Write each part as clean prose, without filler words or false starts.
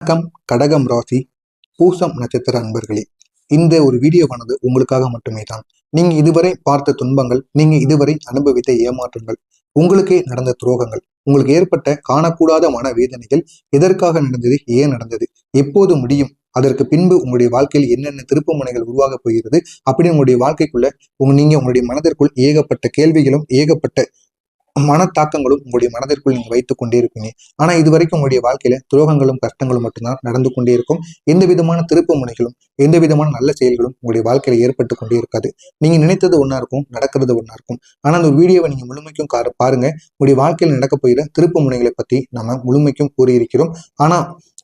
வணக்கம். கடகம் ராசி பூசம் நட்சத்திர அன்பர்களே, இந்த ஒரு வீடியோவானது உங்களுக்காக மட்டுமே தான். நீங்க இதுவரை பார்த்த துன்பங்கள், நீங்க இதுவரை அனுபவித்த ஏமாற்றங்கள், உங்களுக்கே நடந்த துரோகங்கள், உங்களுக்கு ஏற்பட்ட காணக்கூடாத மன வேதனைகள், எதற்காக நடந்தது, ஏன் நடந்தது, எப்போது முடியும், அதற்கு பின்பு உங்களுடைய வாழ்க்கையில் என்னென்ன திருப்பு முனைகள் உருவாக போகிறது, அப்படி உங்களுடைய வாழ்க்கைக்குள்ள நீங்க உங்களுடைய மனதிற்குள் ஏகப்பட்ட கேள்விகளும் ஏகப்பட்ட மனத்தாக்கங்களும் உங்களுடைய மனதிற்குள் நீங்க வைத்துக் கொண்டே இருப்பீங்க. ஆனா இது வரைக்கும் உங்களுடைய வாழ்க்கையில துரோகங்களும் கஷ்டங்களும் மட்டும்தான் நடந்து கொண்டே இருக்கும். எந்த விதமான திருப்பு முனைகளும் எந்த விதமான நல்ல செயல்களும் உங்களுடைய வாழ்க்கையில ஏற்பட்டு கொண்டே இருக்காது. நீங்க நினைத்தது ஒண்ணா இருக்கும், நடக்கிறது ஒண்ணா இருக்கும். ஆனா அந்த வீடியோவை நீங்க முழுமைக்கும் பாருங்க. உங்களுடைய வாழ்க்கையில் நடக்க போகிற திருப்பு முனைகளை பத்தி நம்ம முழுமைக்கும் கூறியிருக்கிறோம். ஆனா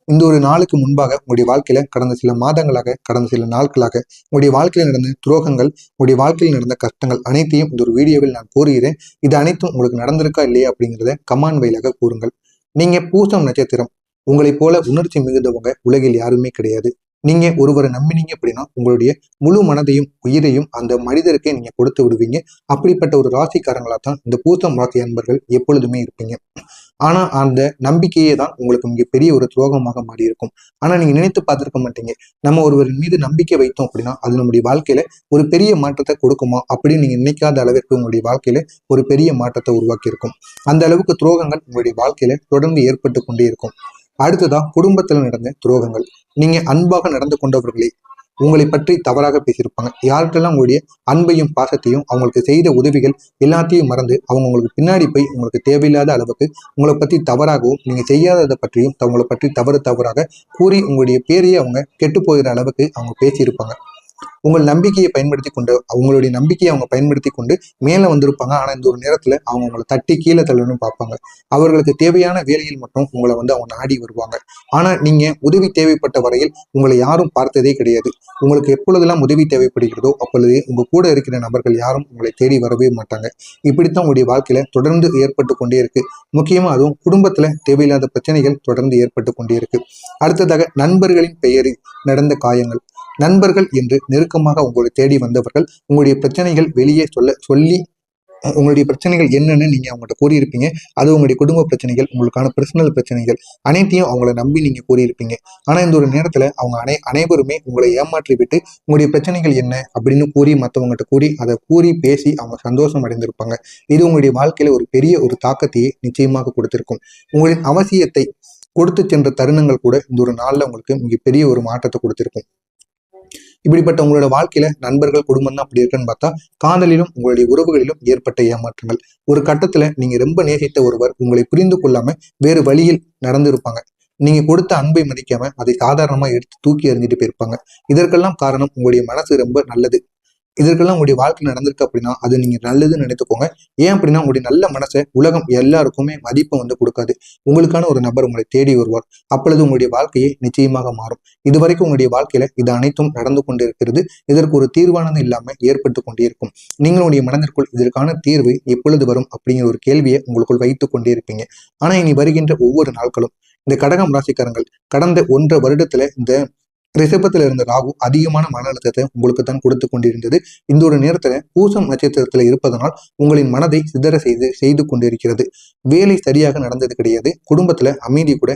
இந்த ஒரு நாளுக்கு முன்பாக உங்களுடைய வாழ்க்கையில கடந்த சில மாதங்களாக, கடந்த சில நாட்களாக உங்களுடைய வாழ்க்கையில் நடந்த துரோகங்கள், உங்களுடைய வாழ்க்கையில் நடந்த கஷ்டங்கள் அனைத்தையும் இந்த ஒரு வீடியோவில் நான் கூறுகிறேன். இது அனைத்தும் உங்களுக்கு நடந்திருக்கா இல்லையா அப்படிங்கிறத கமெண்ட் வாயிலாக கூறுங்கள். நீங்க பூசம் நட்சத்திரம், உங்களைப் போல உணர்ச்சி மிகுந்தவங்க உலகில் யாருமே கிடையாது. நீங்க ஒருவரை நம்பினீங்க அப்படின்னா உங்களுடைய முழு மனதையும் உயிரையும் அந்த மனிதருக்கே நீங்க கொடுத்து விடுவீங்க. அப்படிப்பட்ட ஒரு ராசிக்காரங்களா தான் இந்த பூசம் ராசி அன்பர்கள் எப்பொழுதுமே இருப்பீங்க. ஆனா அந்த நம்பிக்கையே தான் உங்களுக்கு மிகப்பெரிய ஒரு துரோகமாக மாறி இருக்கும். ஆனா நீங்க நினைத்து பார்த்திருக்க மாட்டீங்க, நம்ம ஒருவரின் மீது நம்பிக்கை வைத்தோம் அப்படின்னா அது நம்முடைய வாழ்க்கையில ஒரு பெரிய மாற்றத்தை கொடுக்குமா அப்படின்னு நீங்க நினைக்காத அளவிற்கு உங்களுடைய வாழ்க்கையில ஒரு பெரிய மாற்றத்தை உருவாக்கி இருக்கும். அந்த அளவுக்கு துரோகங்கள் உங்களுடைய வாழ்க்கையில தொடர்ந்து ஏற்பட்டு கொண்டே இருக்கும். அடுத்ததான் குடும்பத்துல நடந்த துரோகங்கள். நீங்க அன்பாக நடந்து கொண்டவர்களே உங்களை பற்றி தவறாக பேசியிருப்பாங்க. யார்கிட்டலாம் உங்களுடைய அன்பையும் பாசத்தையும், அவங்களுக்கு செய்த உதவிகள் எல்லாத்தையும் மறந்து அவங்க உங்களுக்கு பின்னாடி போய் உங்களுக்கு தேவையில்லாத அளவுக்கு உங்களை பற்றி தவறாகவும், நீங்க செய்யாததை பற்றியும் அவங்களை பற்றி தவறாக கூறி உங்களுடைய பேரையே அவங்க கெட்டு போகிற அளவுக்கு அவங்க பேசியிருப்பாங்க. உங்கள் நம்பிக்கையை பயன்படுத்தி கொண்டு, அவங்களுடைய நம்பிக்கையை அவங்க பயன்படுத்தி கொண்டு மேல வந்திருப்பாங்க. ஆனா இந்த ஒரு நேரத்துல அவங்க உங்களை தட்டி கீழே தள்ளணும்னு பார்ப்பாங்க. அவர்களுக்கு தேவையான வேலையில் மட்டும் உங்களை அவங்க நாடி வருவாங்க. ஆனா நீங்க உதவி தேவைப்பட்ட வரையில் உங்களை யாரும் பார்த்ததே கிடையாது. உங்களுக்கு எப்பொழுதெல்லாம் உதவி தேவைப்படுகிறதோ அப்பொழுது உங்க கூட இருக்கிற நபர்கள் யாரும் உங்களை தேடி வரவே மாட்டாங்க. இப்படித்தான் உங்களுடைய வாழ்க்கையில தொடர்ந்து ஏற்பட்டு கொண்டே இருக்கு. முக்கியமா அதுவும் குடும்பத்துல தேவையில்லாத பிரச்சனைகள் தொடர்ந்து ஏற்பட்டு கொண்டே இருக்கு. அடுத்ததாக நண்பர்களின் பெயரில் நடந்த காயங்கள். நண்பர்கள் என்று நெருக்கமாக உங்களை தேடி வந்தவர்கள் உங்களுடைய பிரச்சனைகள் வெளியே சொல்லி உங்களுடைய பிரச்சனைகள் என்னன்னு நீங்க அவங்கள்ட்ட கூறியிருப்பீங்க. அது உங்களுடைய குடும்ப பிரச்சனைகள், உங்களுக்கான பர்சனல் பிரச்சனைகள் அனைத்தையும் அவங்கள நம்பி நீங்க கூறியிருப்பீங்க. ஆனா இந்த ஒரு நேரத்துல அவங்க அனைவருமே உங்களை ஏமாற்றி விட்டு உங்களுடைய பிரச்சனைகள் என்ன அப்படின்னு கூறி மற்றவங்ககிட்ட கூறி அதை கூறி பேசி அவங்க சந்தோஷம் அடைந்திருப்பாங்க. இது உங்களுடைய வாழ்க்கையில ஒரு பெரிய ஒரு தாக்கத்தையே நிச்சயமாக கொடுத்திருக்கும். உங்களின் அவசியத்தை கொடுத்து சென்ற தருணங்கள் கூட இந்த ஒரு நாள்ல உங்களுக்கு மிகப்பெரிய ஒரு மாற்றத்தை கொடுத்திருக்கும். இப்படிப்பட்ட உங்களோட வாழ்க்கையில நண்பர்கள், குடும்பம் தான் அப்படி இருக்குன்னு பார்த்தா, காதலிலும் உங்களுடைய உறவுகளிலும் ஏற்பட்ட ஏமாற்றங்கள். ஒரு கட்டத்துல நீங்க ரொம்ப நேசித்த ஒருவர் உங்களை புரிந்து கொள்ளாம வேறு வழியில் நடந்திருப்பாங்க. நீங்க கொடுத்த அன்பை மதிக்காம அதை சாதாரணமா எடுத்து தூக்கி எறிஞ்சிட்டு போயிருப்பாங்க. இதற்கெல்லாம் காரணம் உங்களுடைய மனசு ரொம்ப நல்லது. இதற்கெல்லாம் உங்களுடைய வாழ்க்கையில் நடந்திருக்கு அப்படின்னா அது நீங்க நல்லதுன்னு நினைத்துக்கோங்க. ஏன் அப்படின்னா உங்களுடைய நல்ல மனசை உலகம் எல்லாருக்குமே மதிப்பை கொடுக்காது. உங்களுக்கான ஒரு நபர் உங்களை தேடி வருவார். அப்பொழுது உங்களுடைய வாழ்க்கையை நிச்சயமாக மாறும். இதுவரைக்கும் உங்களுடைய வாழ்க்கையில இது அனைத்தும் நடந்து கொண்டு இருக்கிறது. இதற்கு ஒரு தீர்வானது இல்லாம ஏற்பட்டு கொண்டே இருக்கும். நீங்களுடைய மனதிற்குள் இதற்கான தீர்வு எப்பொழுது வரும் அப்படிங்கிற ஒரு கேள்வியை உங்களுக்குள் வைத்துக் கொண்டே இருப்பீங்க. ஆனா இனி வருகின்ற ஒவ்வொரு நாட்களும் இந்த கடகம் ராசிக்காரங்கள் கடந்த 1.5 வருடத்துல இந்த ரிஷபத்துல இருந்த ராகு அதிகமான மன அழுத்தத்தை உங்களுக்கு தான் கொடுத்து கொண்டிருந்தது. இந்த ஒரு நேரத்துல பூசம் நட்சத்திரத்துல இருப்பதனால் உங்களின் மனதை சிதற செய்து கொண்டிருக்கிறது. வேலை சரியாக நடந்தது கிடையாது. குடும்பத்துல அமைதி கூட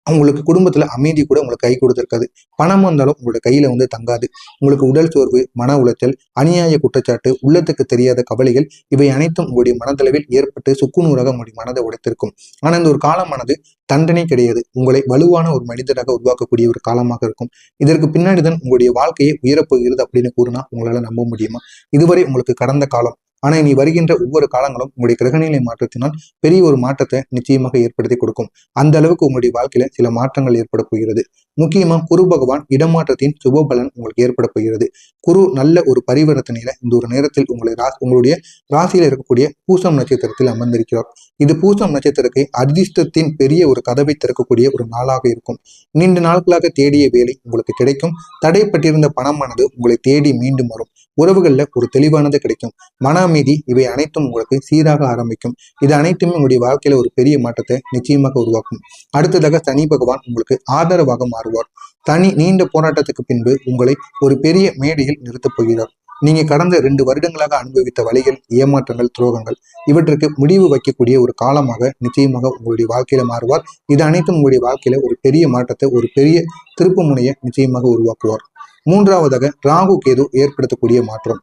உங்களுக்கு குடும்பத்துல அமைதி கூட உங்களுக்கு கை கொடுத்திருக்காது. பணம் வந்தாலும் உங்களோட கையில தங்காது. உங்களுக்கு உடல் சோர்வு, மன உளைச்சல், அநியாய குற்றச்சாட்டு, உள்ளத்துக்கு தெரியாத கவலைகள் இவை அனைத்தும் உங்களுடைய மனதளவில் ஏற்பட்டு சுக்குநூறாக உங்களுடைய மனதை உடைத்திருக்கும். ஆனா இந்த ஒரு காலமானது தண்டனை கிடையாது, உங்களை வலுவான ஒரு மனிதராக உருவாக்கக்கூடிய ஒரு காலமாக இருக்கும். இதற்கு பின்னாடிதான் உங்களுடைய வாழ்க்கையை உயரப்போகிறது அப்படின்னு கூறினா உங்களால நம்ப முடியுமா? இதுவரை உங்களுக்கு கடந்த காலம். ஆனா இனி வருகின்ற ஒவ்வொரு காலங்களும் உங்களுடைய கிரகநிலை மாற்றத்தினால் பெரிய ஒரு மாற்றத்தை நிச்சயமாக ஏற்படுத்தி கொடுக்கும். அந்த அளவுக்கு உங்களுடைய வாழ்க்கையில சில மாற்றங்கள் ஏற்பட போகிறது. முக்கியமா குரு பகவான் இடமாற்றத்தின் சுப பலன் உங்களுக்கு ஏற்பட போகிறது. குரு நல்ல ஒரு பரிவர்த்தனையில இந்த ஒரு நேரத்தில் உங்களுடைய ராசியில இருக்கக்கூடிய பூசம் நட்சத்திரத்தில் அமர்ந்திருக்கிறார். இது பூசம் நட்சத்திரத்தை அதிர்ஷ்டத்தின் பெரிய ஒரு கதவை திறக்கக்கூடிய ஒரு நாளாக இருக்கும். நீண்ட நாட்களாக தேடிய வேலை உங்களுக்கு கிடைக்கும். தடைப்பட்டிருந்த பணமானது உங்களை தேடி மீண்டும் வரும். உறவுகள்ல ஒரு தெளிவானது கிடைக்கும். மன அமைதி இவை அனைத்தும் உங்களுக்கு சீராக ஆரம்பிக்கும். இது அனைத்துமே உங்களுடைய வாழ்க்கையில ஒரு பெரிய மாற்றத்தை நிச்சயமாக உருவாக்கும். அடுத்ததாக சனி பகவான் உங்களுக்கு ஆதரவாக மாறுவார். நீண்ட போராட்டத்துக்கு பின்பு உங்களை ஒரு பெரிய மேடையில் நிறுத்தப் போகிறார். நீங்க கடந்த 2 வருடங்களாக அனுபவித்த வலிகள், ஏமாற்றங்கள், துரோகங்கள் இவற்றுக்கு முடிவு வைக்கக்கூடிய ஒரு காலமாக நிச்சயமாக உங்களுடைய வாழ்க்கையில மாறுவார். இது அனைத்தும் உங்களுடைய வாழ்க்கையில ஒரு பெரிய மாற்றத்தை, ஒரு பெரிய திருப்பு முனையை நிச்சயமாக உருவாக்குவார். மூன்றாவதாக ராகு கேது ஏற்படுத்தக்கூடிய மாற்றம்.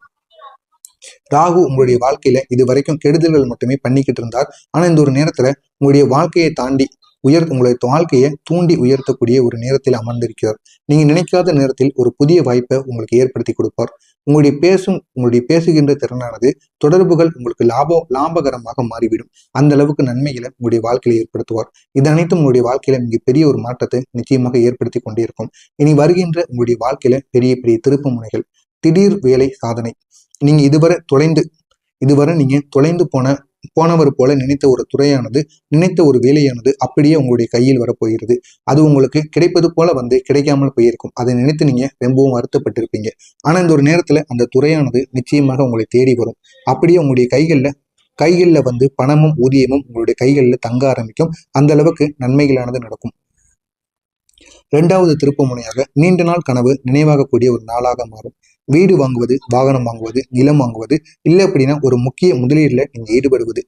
ராகு உங்களுடைய வாழ்க்கையில இது வரைக்கும் கெடுதல்கள் மட்டுமே பண்ணிக்கிட்டு இருந்தார். ஆனா இந்த ஒரு நேரத்துல உங்களுடைய வாழ்க்கையை தாண்டி உங்களுடைய வாழ்க்கையை தூண்டி உயர்த்தக்கூடிய ஒரு நேரத்தில் அமர்ந்திருக்கிறார். நீங்க நினைக்காத நேரத்தில் ஒரு புதிய வாய்ப்பை உங்களுக்கு ஏற்படுத்தி கொடுப்பார். உங்களுடைய பேசுகின்ற திறனானது, தொடர்புகள் உங்களுக்கு லாபகரமாக மாறிவிடும். அந்த அளவுக்கு நன்மைகளை உங்களுடைய வாழ்க்கையில ஏற்படுத்துவார். இது அனைத்தும் உங்களுடைய வாழ்க்கையில மிகப்பெரிய ஒரு மாற்றத்தை நிச்சயமாக ஏற்படுத்தி கொண்டே இருக்கும். இனி வருகின்ற உங்களுடைய வாழ்க்கையில பெரிய பெரிய திருப்பு முனைகள், திடீர் வேலை சாதனை. நீங்க இதுவரை நீங்க தொலைந்து போனவர் போல நினைத்த ஒரு துறையானது, நினைத்த ஒரு வேலையானது அப்படியே உங்களுடைய கையில் வரப்போகிறது. அது உங்களுக்கு கிடைப்பது போல கிடைக்காமல் போயிருக்கும். அதை நினைத்து நீங்க ரொம்பவும் வருத்தப்பட்டிருப்பீங்க. ஆனா இந்த ஒரு நேரத்துல அந்த துறையானது நிச்சயமாக உங்களை தேடி வரும். அப்படியே உங்களுடைய கைகள்ல பணமும் ஊதியமும் உங்களுடைய கைகள்ல தங்க ஆரம்பிக்கும். அந்த அளவுக்கு நன்மைகளானது நடக்கும். 2வது திருப்பு முனையாக நீண்ட நாள் கனவு நினைவாகக்கூடிய ஒரு நாளாக மாறும். வீடு வாங்குவது, வாகனம் வாங்குவது, நிலம் வாங்குவது, இல்லை அப்படின்னா ஒரு முக்கிய முதலீடுல நீங்க ஈடுபடுவது,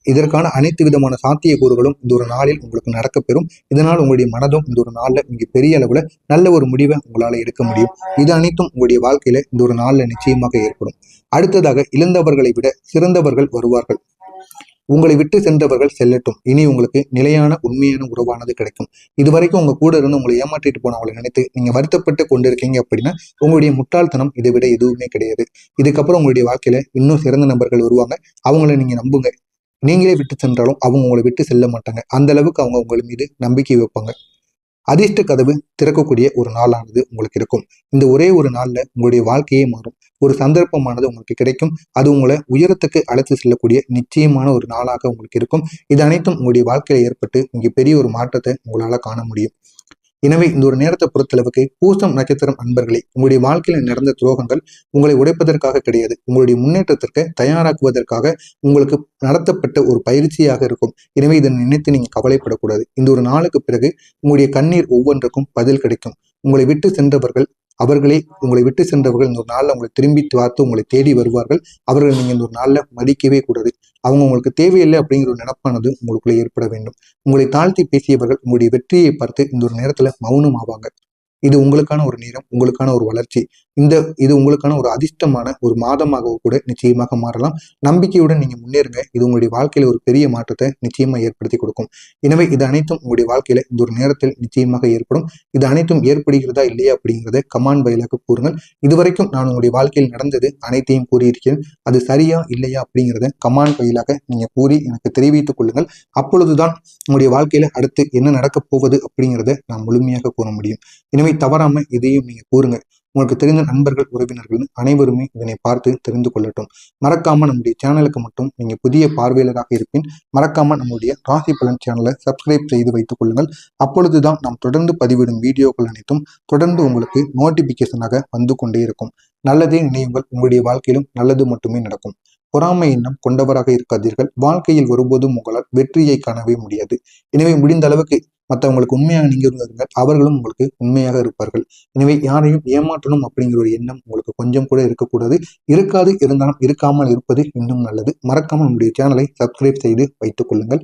இதற்கான அனைத்து விதமான சாத்தியக்கூறுகளும் இந்த ஒரு நாளில் உங்களுக்கு நடக்கப்பெறும். இதனால் உங்களுடைய மனதும் இந்த ஒரு நாள்ல நீங்க பெரிய அளவுல நல்ல ஒரு முடிவை உங்களால எடுக்க முடியும். இது அனைத்தும் உங்களுடைய வாழ்க்கையில இந்த ஒரு நாள்ல நிச்சயமாக ஏற்படும். அடுத்ததாக, இழந்தவர்களை விட சிறந்தவர்கள் வருவார்கள். உங்களை விட்டு சென்றவர்கள் செல்லட்டும். இனி உங்களுக்கு நிலையான உண்மையான உறவானது கிடைக்கும். இதுவரைக்கும் உங்க கூட இருந்து உங்களை ஏமாற்றிட்டு போனவங்களை நினைத்து நீங்க வருத்தப்பட்டு கொண்டிருக்கீங்க அப்படின்னா உங்களுடைய முட்டாள்தனம் இதை விட எதுவுமே கிடையாது. இதுக்கப்புறம் உங்களுடைய வாழ்க்கையில இன்னும் சிறந்த நபர்கள் வருவாங்க. அவங்கள நீங்க நம்புங்க. நீங்களே விட்டு சென்றாலும் அவங்க உங்களை விட்டு செல்ல மாட்டாங்க. அந்த அளவுக்கு அவங்க உங்கள் மீது நம்பிக்கை வைப்பாங்க. அதிர்ஷ்ட கதவு திறக்கக்கூடிய ஒரு நாளானது உங்களுக்கு இருக்கும். இந்த ஒரே ஒரு நாள்ல உங்களுடைய வாழ்க்கையே மாறும். ஒரு சந்தர்ப்பமானது உங்களுக்கு கிடைக்கும். அது உங்களை உயரத்துக்கு அழைத்து செல்லக்கூடிய நிச்சயமான ஒரு நாளாக உங்களுக்கு இருக்கும். இது அனைத்தும் உங்களுடைய வாழ்க்கையில ஏற்பட்டு மிக பெரிய ஒரு மாற்றத்தை உங்களால காண முடியும். எனவே இந்த ஒரு நேரத்தை பொறுத்தளவுக்கு பூசம் நட்சத்திரம் அன்பர்களே, உங்களுடைய வாழ்க்கையில நடந்த துரோகங்கள் உங்களை உடைப்பதற்காக கிடையாது, உங்களுடைய முன்னேற்றத்திற்கு தயாராக்குவதற்காக உங்களுக்கு நடத்தப்பட்ட ஒரு பயிற்சியாக இருக்கும். எனவே இதை நினைத்து நீங்க கவலைப்படக்கூடாது. இந்த ஒரு நாளுக்கு பிறகு உங்களுடைய கண்ணீர் ஒவ்வொன்றுக்கும் பதில் கிடைக்கும். உங்களை விட்டு சென்றவர்கள் இந்த ஒரு நாள்ல உங்களை திரும்பி பார்த்து உங்களை தேடி வருவார்கள். அவர்கள் நீங்க இந்த ஒரு நாள்ல மதிக்கவே கூடாது. அவங்க உங்களுக்கு தேவையில்லை அப்படிங்கிற ஒரு நினைப்பானது உங்களுக்குள்ள ஏற்பட வேண்டும். உங்களை தாழ்த்தி பேசியவர்கள் உங்களுடைய வெற்றியை பார்த்து இந்த ஒரு நேரத்துல மௌனம் ஆவாங்க. இது உங்களுக்கான ஒரு நேரம், உங்களுக்கான ஒரு வளர்ச்சி. இது உங்களுக்கான ஒரு அதிர்ஷ்டமான ஒரு மாதமாக கூட நிச்சயமாக மாறலாம். நம்பிக்கையுடன் நீங்க முன்னேறுங்க. இது உங்களுடைய வாழ்க்கையில ஒரு பெரிய மாற்றத்தை நிச்சயமா ஏற்படுத்தி கொடுக்கும். எனவே இது அனைத்தும் உங்களுடைய வாழ்க்கையில இந்த ஒரு நேரத்தில் நிச்சயமாக ஏற்படும். இது அனைத்தும் ஏற்படுகிறதா இல்லையா அப்படிங்கிறத கமெண்ட் வாயிலாக கூறுங்கள். இதுவரைக்கும் நான் உங்களுடைய வாழ்க்கையில் நடந்தது அனைத்தையும் கூறியிருக்கிறேன். அது சரியா இல்லையா அப்படிங்கிறத கமெண்ட் வாயிலாக நீங்க கூறி எனக்கு தெரிவித்துக் கொள்ளுங்கள். அப்பொழுதுதான் உங்களுடைய வாழ்க்கையில அடுத்து என்ன நடக்கப் போவது அப்படிங்கிறத நான் முழுமையாக கூற முடியும். எனவே தவறாம இதையும் நீங்க கூறுங்க. உங்களுக்கு தெரிந்த நண்பர்கள், உறவினர்கள் அனைவருமே இதனை பார்த்து தெரிந்து கொள்ளட்டும். மறக்காம நம்முடைய சேனலுக்கு மட்டும் நீங்க புதிய பார்வையாளராக இருப்பின் மறக்காம நம்முடைய ராசி பலன் சேனலை சப்ஸ்கிரைப் செய்து வைத்துக் கொள்ளுங்கள். அப்பொழுதுதான் நாம் தொடர்ந்து பதிவிடும் வீடியோக்கள் அனைத்தும் தொடர்ந்து உங்களுக்கு நோட்டிபிகேஷனாக வந்து கொண்டே இருக்கும். நல்லதே நினையுங்கள். உங்களுடைய வாழ்க்கையிலும் நல்லது மட்டுமே நடக்கும். பொறாமை எண்ணம் கொண்டவராக இருக்காதீர்கள். வாழ்க்கையில் ஒருபோதும் உங்களால் வெற்றியை காணவே முடியாது. எனவே முடிந்த அளவுக்கு மற்றவங்களுக்கு உண்மையாக நீங்க இருங்கள், அவர்களும் உங்களுக்கு உண்மையாக இருப்பார்கள். எனவே யாரையும் ஏமாற்றணும் அப்படிங்கிற ஒரு எண்ணம் உங்களுக்கு கொஞ்சம் கூட இருக்கக்கூடாது. இருந்தாலும் இருக்காமல் இருப்பது இன்னும் நல்லது. மறக்காமல் நம்முடைய சேனலை சப்ஸ்கிரைப் செய்து வைத்துக் கொள்ளுங்கள்.